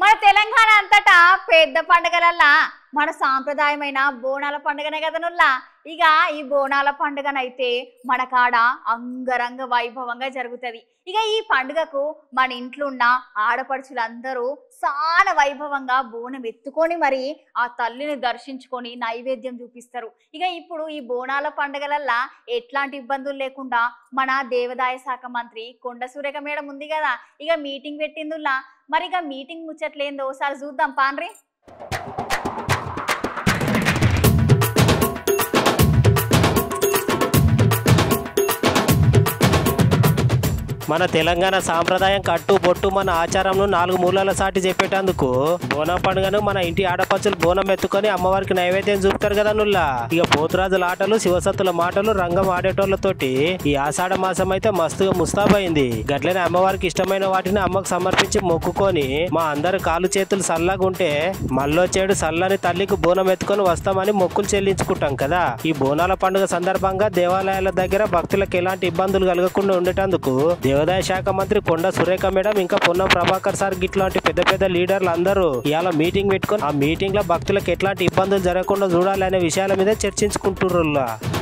మన తెలంగాణ అంతటా పెద్ద పండుగలల్లా మన సాంప్రదాయమైన బోనాల పండుగనే కదనుల్లా. ఇక ఈ బోనాల పండుగనైతే మన కాడ అంగరంగ వైభవంగా జరుగుతుంది. ఇక ఈ పండుగకు మన ఇంట్లో ఉన్న ఆడపడుచులందరూ చాలా వైభవంగా బోనం ఎత్తుకొని మరి ఆ తల్లిని దర్శించుకొని నైవేద్యం చూపిస్తారు. ఇక ఇప్పుడు ఈ బోనాల పండుగలల్లా ఎట్లాంటి ఇబ్బందులు లేకుండా మన దేవాదాయ శాఖ మంత్రి కొండ సురేఖ మేడం ఉంది కదా, ఇక మీటింగ్ పెట్టిందుల్లా. మరి ఇక మీటింగ్ ముచ్చట్లేందో ఒకసారి చూద్దాం పాన్రి. మన తెలంగాణ సాంప్రదాయం కట్టు బొట్టు మన ఆచారంను 4 మూలాల సాటి చెప్పేటందుకు బోనం పండుగను మన ఇంటి ఆడపచ్చులు బోనం ఎత్తుకొని అమ్మవారికి నైవేద్యం చూపుతారు కదా నుల్లా. ఇక పోతురాజుల ఆటలు శివసత్తుల మాటలు రంగం ఆడేటోళ్లతోటి ఈ ఆషాఢ మాసం అయితే మస్తుగా ముస్తాబైంది. గట్లనే అమ్మవారికి ఇష్టమైన వాటిని అమ్మకు సమర్పించి మొక్కుకొని మా అందరు కాలు చేతులు సల్లగుంటే మళ్ళొచ్చేడు సల్లని తల్లికి బోనం ఎత్తుకొని వస్తామని మొక్కులు చెల్లించుకుంటాం కదా. ఈ బోనాల పండుగ సందర్భంగా దేవాలయాల దగ్గర భక్తులకు ఎలాంటి ఇబ్బందులు కలగకుండా ఉండేటందుకు దేవాదాయ శాఖ మంత్రి కొండ సురేఖ మేడం ఇంకా పొన్నం ప్రభాకర్ సార్ ఇట్లాంటి పెద్ద పెద్ద లీడర్లు అందరూ ఇవాళ మీటింగ్ పెట్టుకొని ఆ మీటింగ్ లో భక్తులకు ఎట్లాంటి ఇబ్బందులు జరగకుండా చూడాలనే విషయాల మీద చర్చించుకుంటున్నారు.